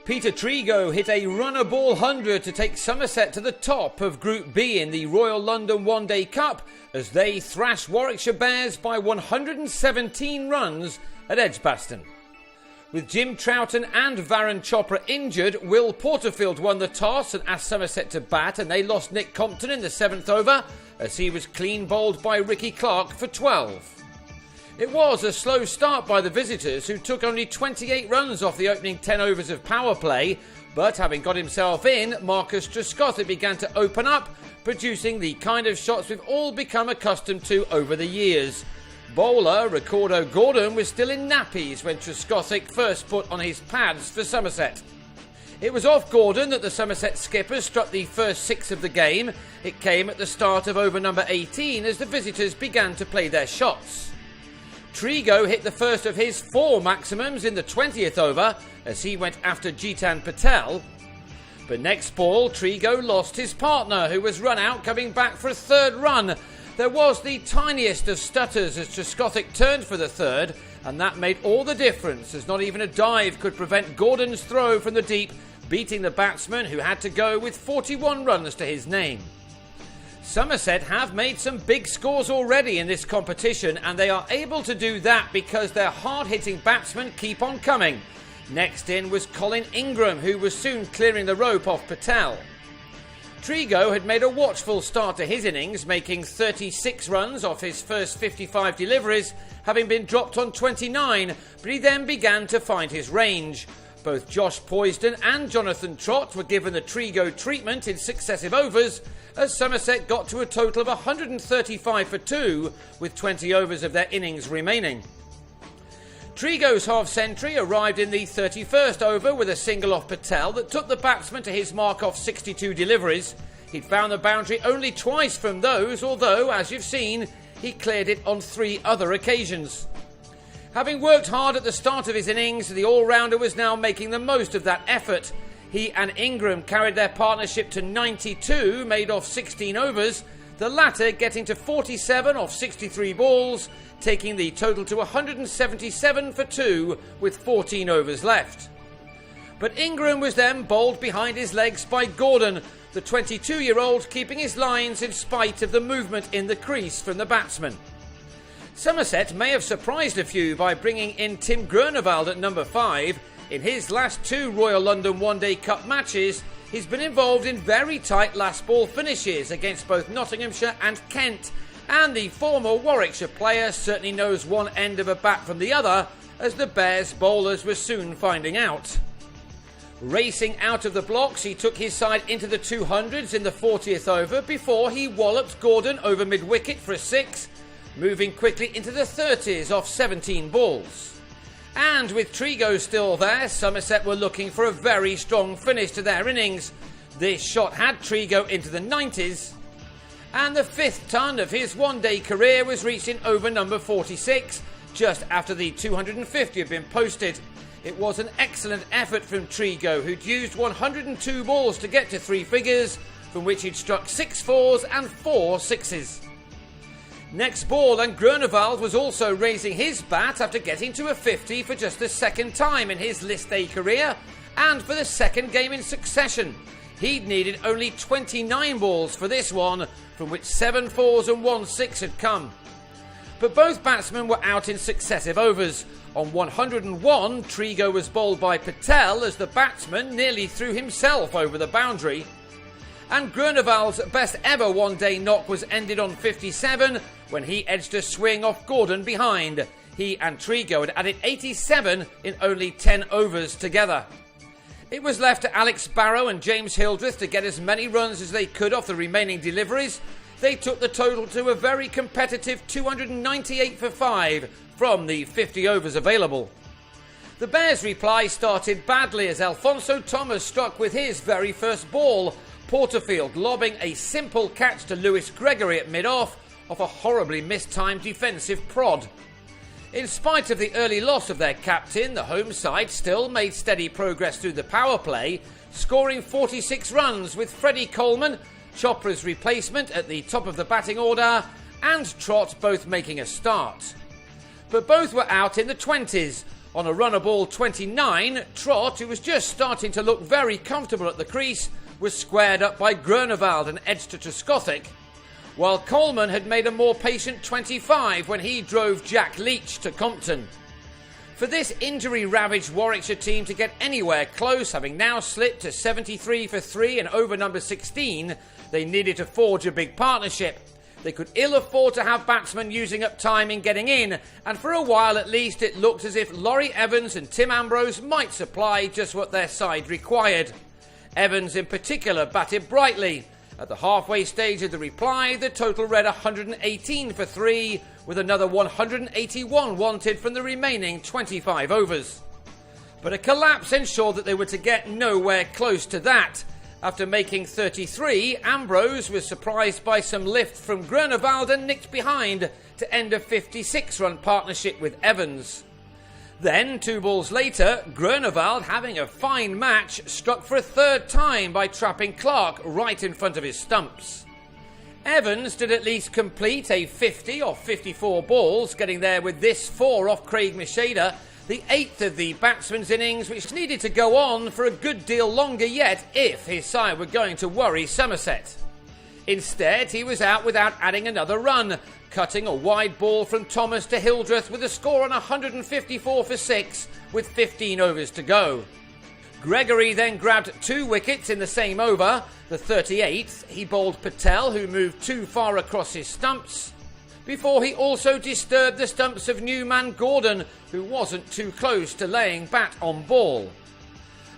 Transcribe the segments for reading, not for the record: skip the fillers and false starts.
Peter Trigo hit a runner ball 100 to take Somerset to the top of Group B in the Royal London One Day Cup as they thrashed Warwickshire Bears by 117 runs at Edgbaston. With Jim Troughton and Varun Chopra injured, Will Porterfield won the toss and asked Somerset to bat, and they lost Nick Compton in the 7th over as he was clean bowled by Ricky Clark for 12. It was a slow start by the visitors, who took only 28 runs off the opening 10 overs of power play, but having got himself in, Marcus Trescothick began to open up, producing the kind of shots we've all become accustomed to over the years. Bowler Ricardo Gordon was still in nappies when Trescothick first put on his pads for Somerset. It was off Gordon that the Somerset skipper struck the first 6 of the game. It came at the start of over number 18 as the visitors began to play their shots. Trigo hit the first of his 4 maximums in the 20th over as he went after Jitan Patel. But next ball, Trigo lost his partner, who was run out coming back for a 3rd run. There was the tiniest of stutters as Trescothick turned for the 3rd, and that made all the difference as not even a dive could prevent Gordon's throw from the deep, beating the batsman, who had to go with 41 runs to his name. Somerset have made some big scores already in this competition, and they are able to do that because their hard-hitting batsmen keep on coming. Next in was Colin Ingram, who was soon clearing the rope off Patel. Trigo had made a watchful start to his innings, making 36 runs off his first 55 deliveries, having been dropped on 29, but he then began to find his range. Both Josh Poysden and Jonathan Trott were given the Trigo treatment in successive overs, as Somerset got to a total of 135 for 2, with 20 overs of their innings remaining. Trigo's half-century arrived in the 31st over with a single off Patel that took the batsman to his mark off 62 deliveries. He'd found the boundary only twice from those, although, as you've seen, he cleared it on 3 other occasions. Having worked hard at the start of his innings, the all-rounder was now making the most of that effort. He and Ingram carried their partnership to 92, made off 16 overs, the latter getting to 47 off 63 balls, taking the total to 177 for 2 with 14 overs left. But Ingram was then bowled behind his legs by Gordon, the 22-year-old keeping his lines in spite of the movement in the crease from the batsman. Somerset may have surprised a few by bringing in Tim Groenewald at number 5. In his last 2 Royal London One Day Cup matches, he's been involved in very tight last ball finishes against both Nottinghamshire and Kent, and the former Warwickshire player certainly knows one end of a bat from the other, as the Bears bowlers were soon finding out. Racing out of the blocks, he took his side into the 200s in the 40th over before he walloped Gordon over mid-wicket for a 6, moving quickly into the 30s off 17 balls. And with Trigo still there, Somerset were looking for a very strong finish to their innings. This shot had Trigo into the 90s, and the 5th ton of his one-day career was reached in over number 46, just after the 250 had been posted. It was an excellent effort from Trigo, who'd used 102 balls to get to 3 figures, from which he'd struck 6 fours and 4 sixes. Next ball, and Groenewald was also raising his bat after getting to a 50 for just the 2nd time in his list A career, and for the 2nd game in succession. He'd needed only 29 balls for this one, from which 7 fours and 1 6 had come. But both batsmen were out in successive overs. On 101, Trigo was bowled by Patel as the batsman nearly threw himself over the boundary. And Groenewald's best ever one-day knock was ended on 57 when he edged a swing off Gordon behind. He and Trigo had added 87 in only 10 overs together. It was left to Alex Barrow and James Hildreth to get as many runs as they could off the remaining deliveries. They took the total to a very competitive 298 for 5 from the 50 overs available. The Bears' reply started badly as Alfonso Thomas struck with his very first ball, Porterfield lobbing a simple catch to Lewis Gregory at mid-off off a horribly mistimed defensive prod. In spite of the early loss of their captain, the home side still made steady progress through the power play, scoring 46 runs with Freddie Coleman, Chopra's replacement, at the top of the batting order, and Trott both making a start. But both were out in the 20s. On a runner ball 29, Trott, who was just starting to look very comfortable at the crease, was squared up by Groenewald and edged to Trescothick, while Coleman had made a more patient 25 when he drove Jack Leach to Compton. For this injury-ravaged Warwickshire team to get anywhere close, having now slipped to 73 for 3 and over number 16, they needed to forge a big partnership. They could ill afford to have batsmen using up time in getting in, and for a while at least it looked as if Laurie Evans and Tim Ambrose might supply just what their side required. Evans in particular batted brightly. At the halfway stage of the reply, the total read 118 for 3, with another 181 wanted from the remaining 25 overs. But a collapse ensured that they were to get nowhere close to that. After making 33, Ambrose was surprised by some lift from Groenewald and nicked behind to end a 56-run partnership with Evans. Then, 2 balls later, Groenewald, having a fine match, struck for a third time by trapping Clark right in front of his stumps. Evans did at least complete a 50 off 54 balls, getting there with this 4 off Craig Macheda, the 8th of the batsman's innings, which needed to go on for a good deal longer yet if his side were going to worry Somerset. Instead, he was out without adding another run, cutting a wide ball from Thomas to Hildreth with a score on 154 for 6 with 15 overs to go. Gregory then grabbed 2 wickets in the same over. The 38th, he bowled Patel, who moved too far across his stumps, before he also disturbed the stumps of new man Gordon, who wasn't too close to laying bat on ball.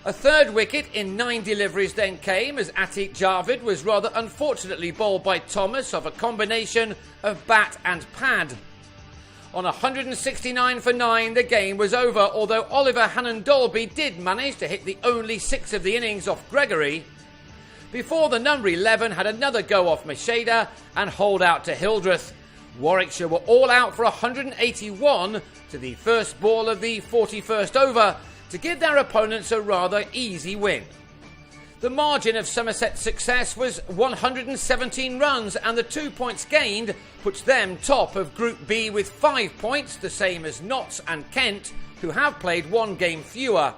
A 3rd wicket in 9 deliveries then came as Atiq Javid was rather unfortunately bowled by Thomas off a combination of bat and pad. On 169 for 9, the game was over, although Oliver Hannon-Dolby did manage to hit the only 6 of the innings off Gregory, before the number 11 had another go off Macheda and holed out to Hildreth. Warwickshire were all out for 181 to the first ball of the 41st over to give their opponents a rather easy win. The margin of Somerset's success was 117 runs, and the 2 points gained puts them top of Group B with 5 points, the same as Notts and Kent, who have played 1 game fewer.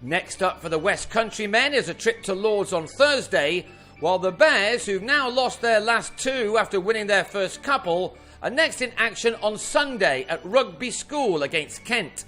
Next up for the West Country men is a trip to Lords on Thursday, while the Bears, who've now lost their last 2 after winning their first couple, are next in action on Sunday at Rugby School against Kent.